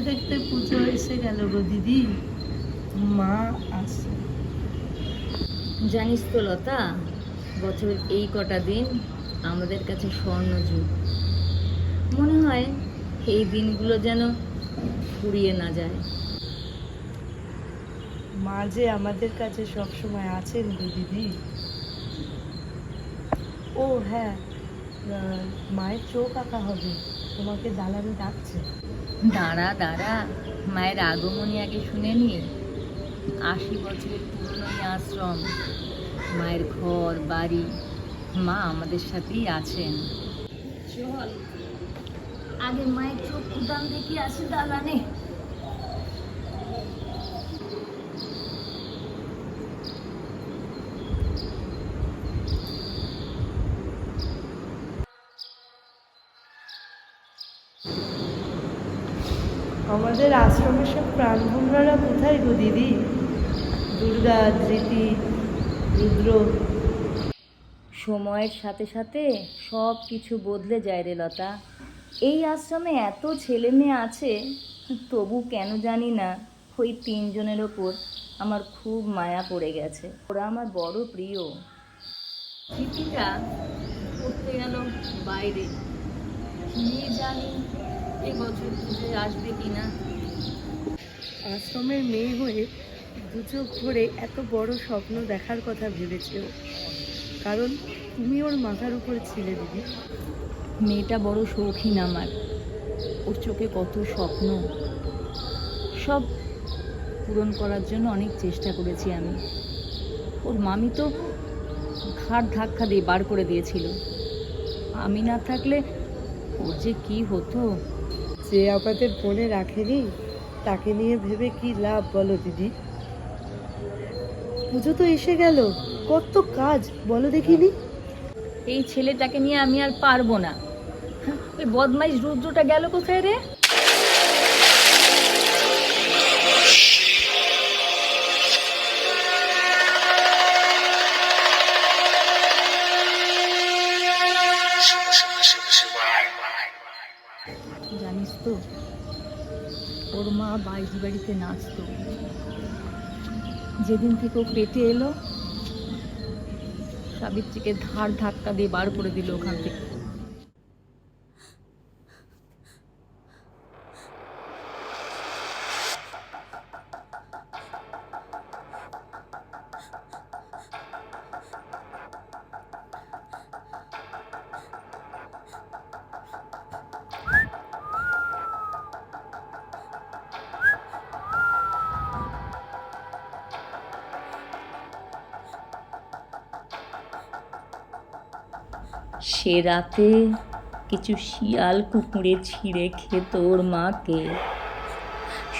দেখতে পুজো এসে গেল গো দিদি, মা আসছে। জানিস তো লতা, বছরের এই কটা দিন আমাদের কাছে স্বর্ণযুগ। মনে হয় এই দিনগুলো যেন ফুরিয়ে না যায়। মা যে আমাদের কাছে সবসময় আছেন গো দিদি। ও হ্যাঁ, মায়ের চোখ আঁকা হবে, তোমাকে দালানে ডাকছে। দাঁড়া দাঁড়া, মায়ের আগমনী আগে শুনে নি। 80 বছরের পুরনো এই আশ্রম, মায়ের ঘর বাড়ি, মা আমাদের সাথেই আছেন। চল আগে মায়ের চোখ উদান দেখি আসি দালানে। আমাদের আশ্রমের সব প্রাণভঙ্গারা কোথায় গো দিদি? দুর্গা, ধৃতি, রুদ্র। সময়ের সাথে সাথে সব কিছু বদলে যায় রে লতা। এই আশ্রমে এত ছেলে মেয়ে আছে, তবু কেন জানি না ওই 3 জনের ওপর আমার খুব মায়া পড়ে গেছে। ওরা আমার বড় প্রিয়। স্মৃতিটা পড়তে গেল বাইরে, কি জানি এবছর পুজোয় আসবে কিনা। আশ্রমের মেয়ে হয়ে দু চোখ ভরে এত বড় স্বপ্ন দেখার কথা ভেবেছে ও, কারণ তুমি ওর মাথার উপর ছিলে দিদি। মেয়েটা বড় শৌখিন আমার, ওর চোখে কত স্বপ্ন, সব পূরণ করার জন্য অনেক চেষ্টা করেছি আমি। ওর মামি তো ঘাড় ধাক্কা দিয়ে বার করে দিয়েছিল। আমি না থাকলে ওর যে কি হতো। যে আমাদের মনে রাখেনি তাকে নিয়ে ভেবে কি লাভ বলো দিদি? পুজো তো এসে গেল, কত কাজ বলো দেখিনি। এই ছেলেটাকে নিয়ে আমি আর পারবো না। ওই বদমাইশ রুদ্রটা গেল কোথায় রে? জানিস তো, ওর মা বাইশ বাড়িতে নাচতো। যেদিন থেকে ও পেটে এলো, সাবিত্রীকে ধার ধাক্কা দিয়ে বার করে দিল ওখান থেকে। সে রাতে কিছু শিয়াল কুকুরে ছিঁড়ে খেত ওর মাকে,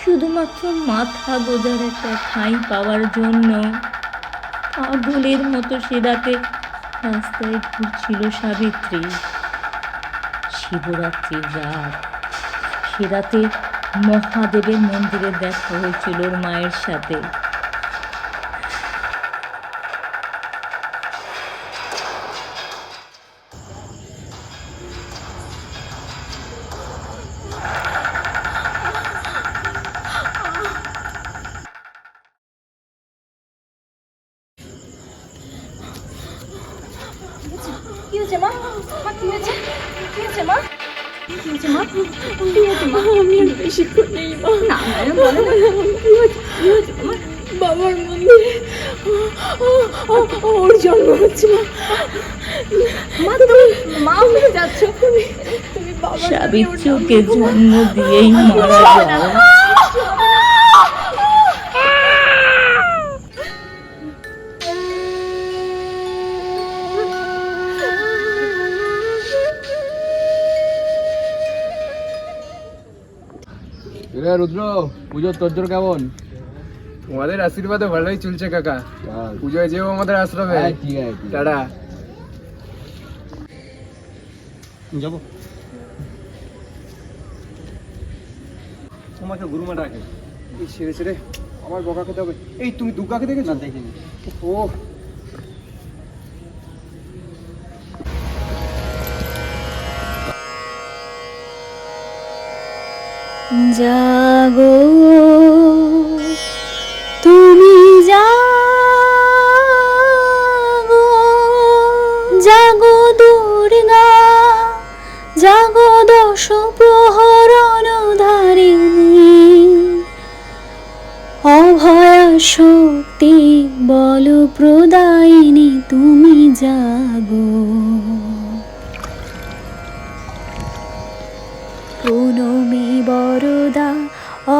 শুধুমাত্র মাথা গোজার একটা ঠাঁই পাওয়ার জন্য। পাগলের মতো সে রাতে রাস্তায় ঘুরছিল সাবিত্রী। শিবরাত্রির রাত, সে রাতে মহাদেবের মন্দিরে দেখা হয়েছিল ওর মায়ের সাথে। কি হয়েছে মা? কি হয়েছে? কি হয়েছে মা? কি হয়েছে মা? কি হয়েছে মা? আমি আর বেশি নেই মা। না ম্যাডাম বলো না। কি হয়েছে? কি হয়েছে তোমার? বাবার মন্দিরে ওর জন্ম হচ্ছে মা। মা তুমি মা হয়ে যাচ্ছ। তুমি বাবার সাবিত্রীকে জন্ম দিয়েই মারা যায়। রুদ্র, পুজোর তোরজোর কেমন? তোমাদের আশীর্বাদে ভালোই চলছে কাকা। পুজোয় যেও আমাদের আশ্রমে। ঠিক আছে, টাটা। যাবো। তোমাকে গুরুমা ডাকে। এই ছেড়ে ছেড়ে আমার বকা খেতে হবে। এই তুমি দুর্গাকে দেখেছো? না, দেখিনি। ও যা জাগো, তুমি জাগো, জাগো দুর্গা, জাগো দশ প্রহরণ ধারিণী, অভয়া শক্তি বল প্রদায়িনী, তুমি জাগো। প্রণমী বরদা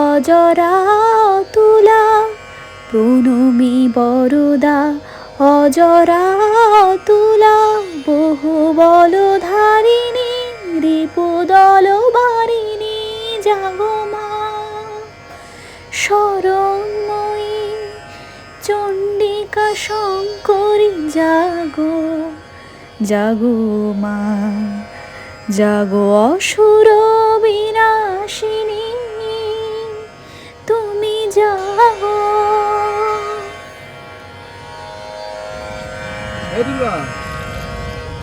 অজরা তুলা, প্রণমী বরদা অজরা তুলা, বহু বল ধারিণী রিপুদল বারিণী, জাগো মা শরণময়ী চণ্ডিকা শঙ্করী, জাগো, জাগো মা, জাগো অসুর বিনাশিনী, তুমি জাগো।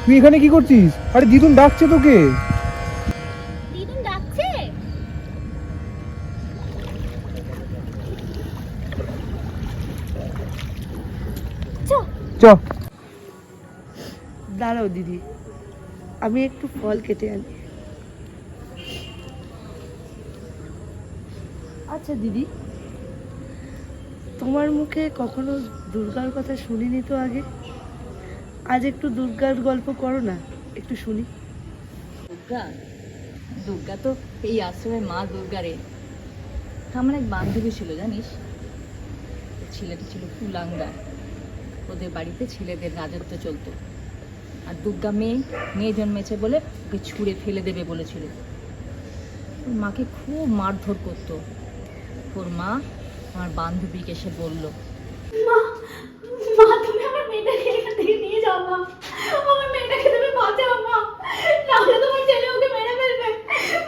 তুই এখানে কি করছিস? আরে দিদুন ডাকছে তোকে। দিদুন ডাকছে? চ। দাঁড়াও দিদি, আমি একটু ফল কেটে আনি। আচ্ছা দিদি, তোমার মুখে কখনো দুর্গার কথা শুনিনি তো আগে। আজ একটু দুর্গার গল্প করো না, একটু শুনি। দুর্গা? দুর্গা তো এই আশ্রমের মা দুর্গা রে। আমার এক বান্ধবী ছিল জানিস, ছেলেটা ছিল কুলাঙ্গা। ওদের বাড়িতে ছেলেদের রাজত্ব চলতো, আর দুর্গা মেয়ে জন্মেছে বলে ওকে ছুঁড়ে ফেলে দেবে বলেছিল। ওর মাকে খুব মারধর করতো। ওর মা আমার বান্ধবীকে এসে বলল, মা, মা তুমি আমার মেয়েটাকে এখান থেকে নিয়ে যাও মা, আমার মেয়েটাকে তুমি বাঁচাও মা, নাহলে তোমার ছেলে ওকে মেরে ফেলবে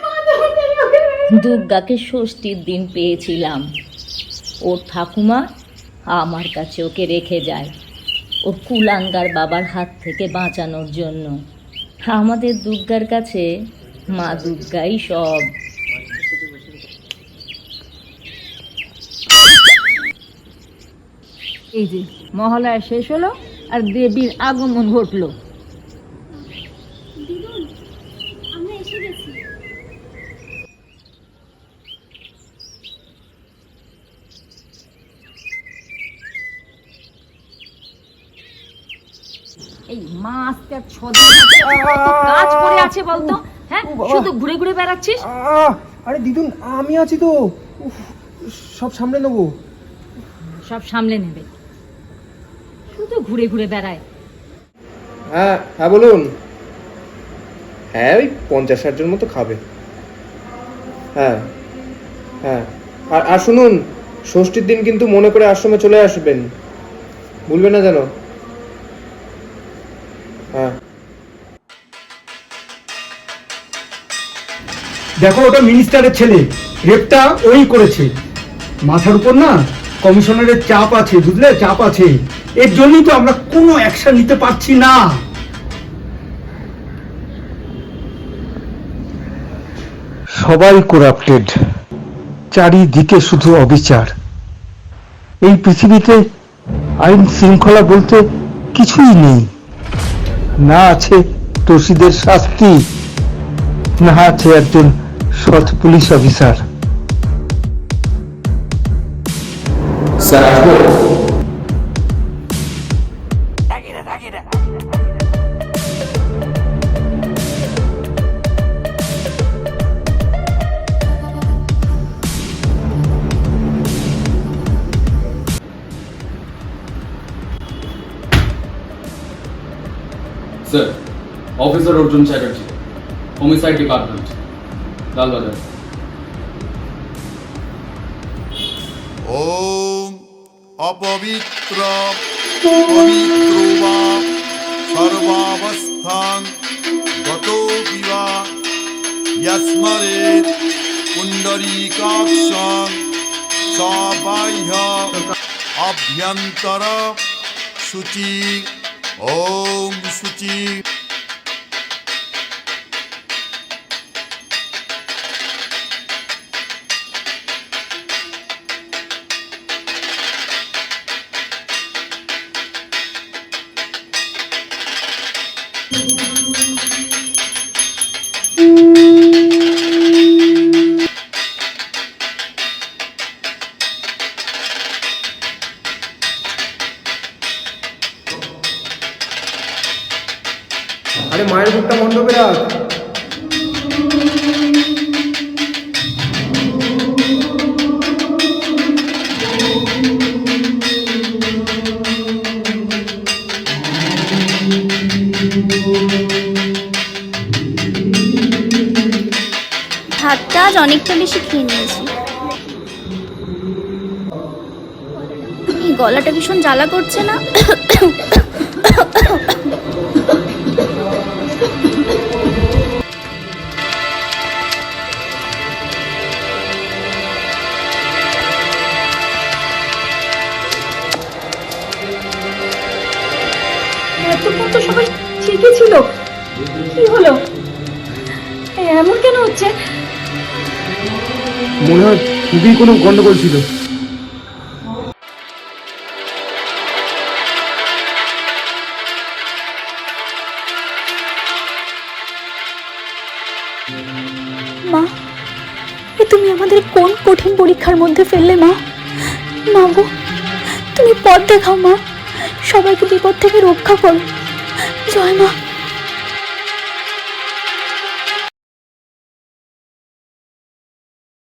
মা, তোমার ছেলে ওকে মেরে ফেলবে। দুর্গাকে ষষ্ঠীর দিন পেয়েছিলাম। ওর ঠাকুমা আমার কাছে ওকে রেখে যায় ওর কুলাঙ্গার বাবার হাত থেকে বাঁচানোর জন্য। আমাদের দুর্গার কাছে মা দুর্গাই সব। এই যে মহালয়া শেষ হলো আর দেবীর আগমন ঘটলো। দিদুন, আমরা এসে গেছি। এই মা আজকে আর 6 দিন কাজ পড়ে আছে বলতো, হ্যাঁ শুধু ঘুরে ঘুরে বেড়াচ্ছিস। আরে দিদুন আমি আছি তো, সব সামলে নেবো। সব সামলে নেবে, শুধু ঘুরে ঘুরে বেড়ায়। হ্যাঁ হ্যাঁ বলুন। হ্যাঁ ওই 50-60 জন মতো খাবে। হ্যাঁ হ্যাঁ, আর শুনুন, ষষ্ঠীর দিন কিন্তু মনে করে আশ্রমে চলে আসবেন, ভুলবেন না যেন। হ্যাঁ দেখো ওটা মিনিস্টারের ছেলে, রেপটা ওই করেছে। মাথার উপর না কমিশনারের চাপ আছে, বুঝলে, চাপ আছে। এর জন্যই তো আমরা কোনো অ্যাকশন নিতে পারছি না। সবাই করাপ্টেড, চারিদিকে শুধু অবিচার। এই পৃথিবীতে আইন শৃঙ্খলা বলতে কিছুই নেই। না আছে দোষীদের শাস্তি, না আছে একজন সৎ police officer. Sir, officer Arjun Chatterjee, homicide department, Lalbazar. ওম অপবিত্র পবিত্র বা সর্বাবস্থান গতো বিবা যস্মরেৎ পুণ্ডরীকাক্ষং সবাহ্য অভ্যন্তর শুচি। ওম শুচি। আরে মায়ের বুকটা মণ্ডপে রাখ। ভাতটা আজ অনেকটা বেশি খেয়ে নিয়েছি। এই গলাটা ভীষণ জ্বালা করছে না? এতক্ষণ তো সবাই ঠিকই ছিল, কি হলো? এমন কেন হচ্ছে? মনে হয় খুবই কোনো গন্ডগোল ছিল। মা, এ তুমি আমাদের কোন কঠিন পরীক্ষার মধ্যে ফেললে মা? মা গো, তুমি পথ দেখাও মা, সবাইকে বিপদ থেকে রক্ষা করো। জয় মা।